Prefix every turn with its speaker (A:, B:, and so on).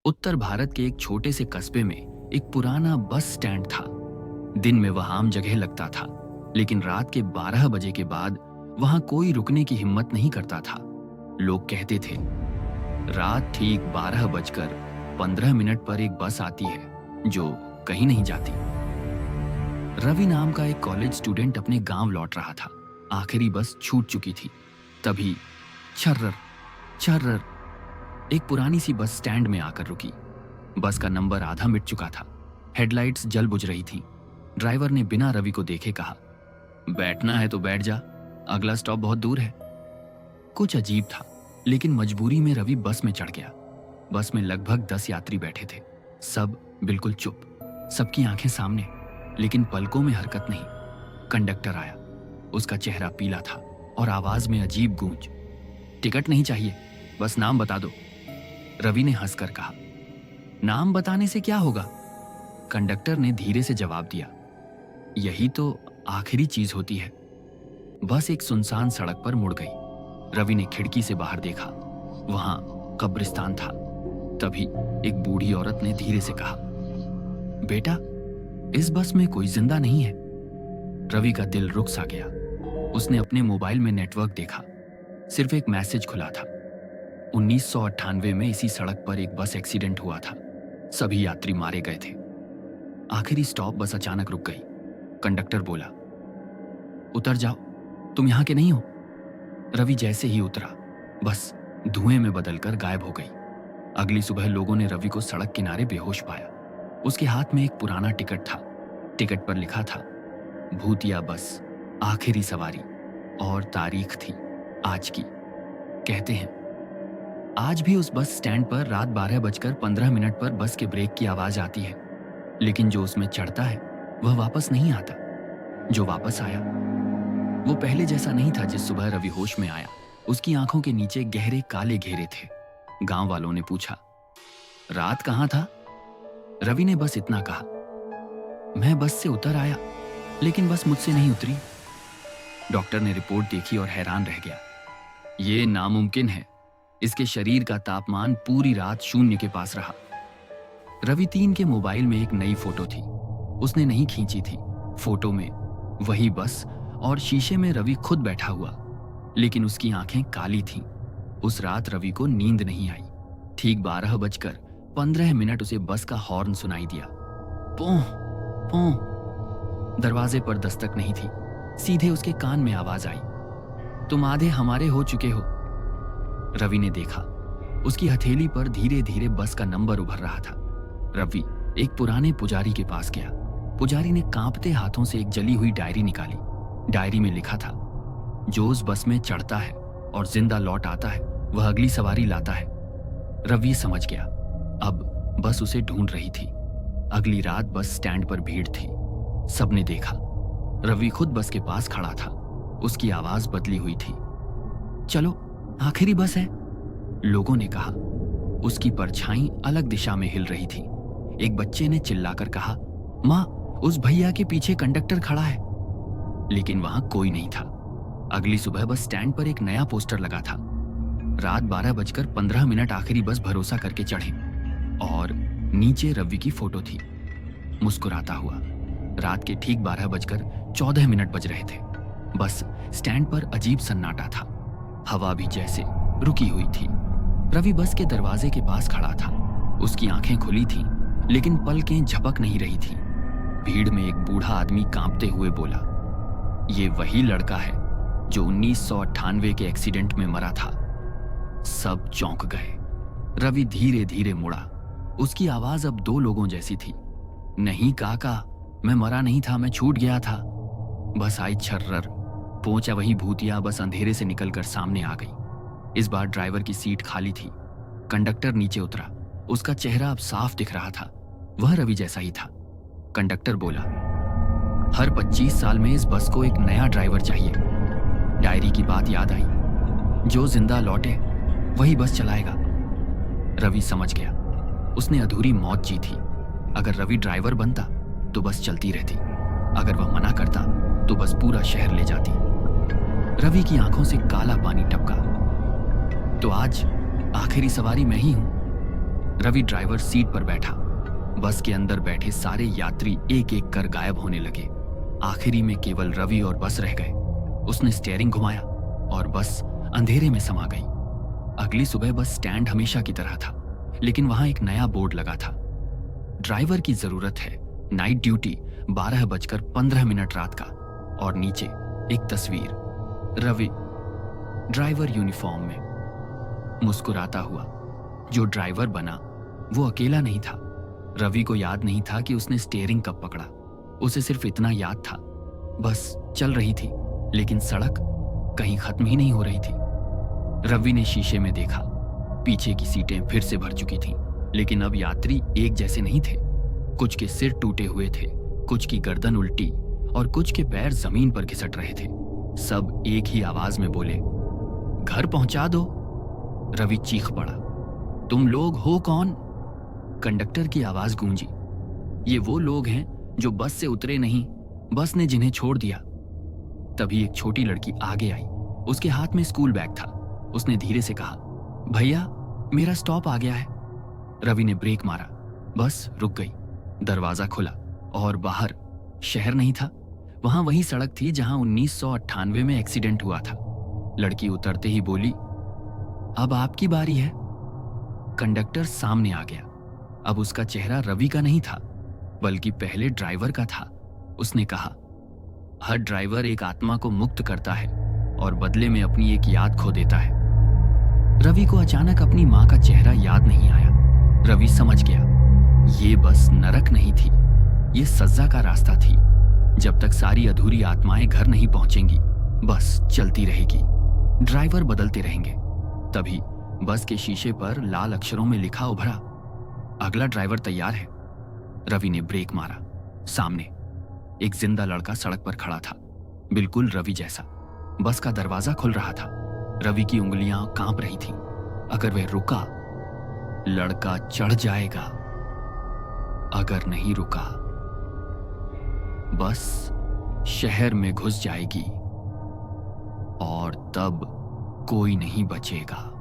A: उत्तर भारत के एक छोटे से कस्बे में एक पुराना बस स्टैंड था। दिन में वह आम जगह लगता था, लेकिन रात के 12 बजे के बाद वहां कोई रुकने की हिम्मत नहीं करता था। लोग कहते थे, रात ठीक 12:15 पर एक बस आती है जो कहीं नहीं जाती। रवि नाम का एक कॉलेज स्टूडेंट अपने गांव लौट रहा था। आखिरी बस छूट चुकी थी। तभी छर्रर छर्रर एक पुरानी सी बस स्टैंड में आकर रुकी। बस का नंबर आधा मिट चुका था। हेडलाइट्स जल बुझ रही थी। ड्राइवर ने बिना रवि को देखे कहा, बैठना है तो बैठ जा, अगला स्टॉप बहुत दूर है। कुछ अजीब था, लेकिन मजबूरी में रवि बस में चढ़ गया। बस में लगभग 10 यात्री बैठे थे। सब बिल्कुल चुप, सबकी आंखें सामने, लेकिन पलकों में हरकत नहीं। कंडक्टर आया। उसका चेहरा पीला था और आवाज में अजीब गूंज, टिकट नहीं चाहिए, बस नाम बता दो। रवि ने हंसकर कहा, नाम बताने से क्या होगा? कंडक्टर ने धीरे से जवाब दिया, यही तो आखिरी चीज होती है। बस एक सुनसान सड़क पर मुड़ गई। रवि ने खिड़की से बाहर देखा। वहां कब्रिस्तान था। तभी एक बूढ़ी औरत ने धीरे से कहा, बेटा, इस बस में कोई जिंदा नहीं है। रवि का दिल रुक सा गया। उसने अपने मोबाइल में नेटवर्क देखा। सिर्फ एक मैसेज खुला था। 1998 में इसी सड़क पर एक बस एक्सीडेंट हुआ था। सभी यात्री मारे गए थे। आखिरी स्टॉप बस अचानक रुक गई। कंडक्टर बोला, उतर जाओ, तुम यहां के नहीं हो। रवि जैसे ही उतरा, बस धुएं में बदलकर गायब हो गई। अगली सुबह लोगों ने रवि को सड़क किनारे बेहोश पाया। उसके हाथ में एक पुराना टिकट था। टिकट पर लिखा था, भूतिया बस, आखिरी सवारी, और तारीख थी आज की। कहते हैं आज भी उस बस स्टैंड पर रात 12:15 पर बस के ब्रेक की आवाज आती है, लेकिन जो उसमें चढ़ता है वह वापस नहीं आता। जो वापस आया वो पहले जैसा नहीं था। जिस सुबह रवि होश में आया, उसकी आंखों के नीचे गहरे काले घेरे थे। गांव वालों ने पूछा, रात कहां था? रवि ने बस इतना कहा, मैं बस से उतर आया, लेकिन बस मुझसे नहीं उतरी। डॉक्टर ने रिपोर्ट देखी और हैरान रह गया। ये नामुमकिन है। इसके शरीर का तापमान पूरी रात शून्य के पास रहा। रवि 3 के मोबाइल में एक नई फोटो थी। उसने नहीं खींची थी। फोटो में वही बस और शीशे में रवि खुद बैठा हुआ, लेकिन उसकी आंखें काली थीं। उस रात रवि को नींद नहीं आई। ठीक 12:15 उसे बस का हॉर्न सुनाई दिया। पों पों। दरवाजे पर दस्तक नहीं थी। सीधे उसके कान में आवाज आई, तुम आधे हमारे हो चुके हो। रवि ने देखा, उसकी हथेली पर धीरे धीरे बस का नंबर उभर रहा था। रवि एक पुराने पुजारी के पास गया। पुजारी ने कांपते हाथों से एक जली हुई डायरी निकाली। डायरी में लिखा था, जो उस बस में चढ़ता है और जिंदा लौट आता है, वह अगली सवारी लाता है। रवि समझ गया, अब बस उसे ढूंढ रही थी। अगली रात बस स्टैंड पर भीड़ थी। सबने देखा, रवि खुद बस के पास खड़ा था। उसकी आवाज बदली हुई थी, चलो आखिरी बस है। लोगों ने कहा। उसकी परछाई अलग दिशा में हिल रही थी। एक बच्चे ने चिल्लाकर कहा, माँ, उस भैया के पीछे कंडक्टर खड़ा है। लेकिन वहां कोई नहीं था। अगली सुबह बस स्टैंड पर एक नया पोस्टर लगा था, रात 12:15 आखिरी बस भरोसा करके चढ़े। और नीचे रवि की फोटो थी, मुस्कुराता हुआ। रात के ठीक 12:14 बज रहे थे। बस स्टैंड पर अजीब सन्नाटा था। हवा भी जैसे रुकी हुई थी। रवि बस के दरवाजे के पास खड़ा था। उसकी आंखें खुली थीं, लेकिन पलकें झपक नहीं रही थीं। भीड़ में एक बूढ़ा आदमी कांपते हुए बोला, ये वही लड़का है जो 1998 के एक्सीडेंट में मरा था। सब चौंक गए। रवि धीरे धीरे मुड़ा। उसकी आवाज अब 2 लोगों जैसी थी, नहीं काका, मैं मरा नहीं था, मैं छूट गया था। बस आई छर्रर। पहुंचा वही भूतिया बस अंधेरे से निकलकर सामने आ गई। इस बार ड्राइवर की सीट खाली थी। कंडक्टर नीचे उतरा। उसका चेहरा अब साफ दिख रहा था। वह रवि जैसा ही था। कंडक्टर बोला, हर 25 साल में इस बस को एक नया ड्राइवर चाहिए। डायरी की बात याद आई, जो जिंदा लौटे वही बस चलाएगा। रवि समझ गया, उसने अधूरी मौत जी थी। अगर रवि ड्राइवर बनता तो बस चलती रहती। अगर वह मना करता तो बस पूरा शहर ले जाती। रवि की आंखों से काला पानी टपका। तो आज आखिरी सवारी मैं ही हूं। रवि ड्राइवर सीट पर बैठा। बस के अंदर बैठे सारे यात्री एक एक कर गायब होने लगे। आखिरी में केवल रवि और बस रह गए। उसने स्टीयरिंग घुमाया और बस अंधेरे में समा गई। अगली सुबह बस स्टैंड हमेशा की तरह था, लेकिन वहां एक नया बोर्ड लगा था, ड्राइवर की जरूरत है, नाइट ड्यूटी, 12:15 रात का। और नीचे एक तस्वीर, रवि ड्राइवर यूनिफॉर्म में मुस्कुराता हुआ। जो ड्राइवर बना वो अकेला नहीं था। रवि को याद नहीं था कि उसने स्टीयरिंग कब पकड़ा। उसे सिर्फ इतना याद था, बस चल रही थी, लेकिन सड़क कहीं खत्म ही नहीं हो रही थी। रवि ने शीशे में देखा, पीछे की सीटें फिर से भर चुकी थीं, लेकिन अब यात्री एक जैसे नहीं थे। कुछ के सिर टूटे हुए थे, कुछ की गर्दन उल्टी और कुछ के पैर जमीन पर घिसट रहे थे। सब एक ही आवाज में बोले, घर पहुंचा दो। रवि चीख पड़ा, तुम लोग हो कौन? कंडक्टर की आवाज गूंजी, ये वो लोग हैं जो बस से उतरे नहीं, बस ने जिन्हें छोड़ दिया। तभी एक छोटी लड़की आगे आई। उसके हाथ में स्कूल बैग था। उसने धीरे से कहा, भैया मेरा स्टॉप आ गया है। रवि ने ब्रेक मारा, बस रुक गई। दरवाजा खुला और बाहर शहर नहीं था, वहां वही सड़क थी जहां 1998 में एक्सीडेंट हुआ था। लड़की उतरते ही बोली, अब आपकी बारी है। कंडक्टर सामने आ गया। अब उसका चेहरा रवि का नहीं था, बल्कि पहले ड्राइवर का था। उसने कहा, हर ड्राइवर एक आत्मा को मुक्त करता है और बदले में अपनी एक याद खो देता है। रवि को अचानक अपनी मां का चेहरा याद नहीं आया। रवि समझ गया, ये बस नरक नहीं थी, ये सज्जा का रास्ता थी। जब तक सारी अधूरी आत्माएं घर नहीं पहुंचेंगी, बस चलती रहेगी, ड्राइवर बदलते रहेंगे। तभी बस के शीशे पर लाल अक्षरों में लिखा उभरा, अगला ड्राइवर तैयार है। रवि ने ब्रेक मारा। सामने एक जिंदा लड़का सड़क पर खड़ा था, बिल्कुल रवि जैसा। बस का दरवाजा खुल रहा था। रवि की उंगलियां कांप रही थीं। अगर वह रुका, लड़का चढ़ जाएगा। अगर नहीं रुका, बस शहर में घुस जाएगी और तब कोई नहीं बचेगा।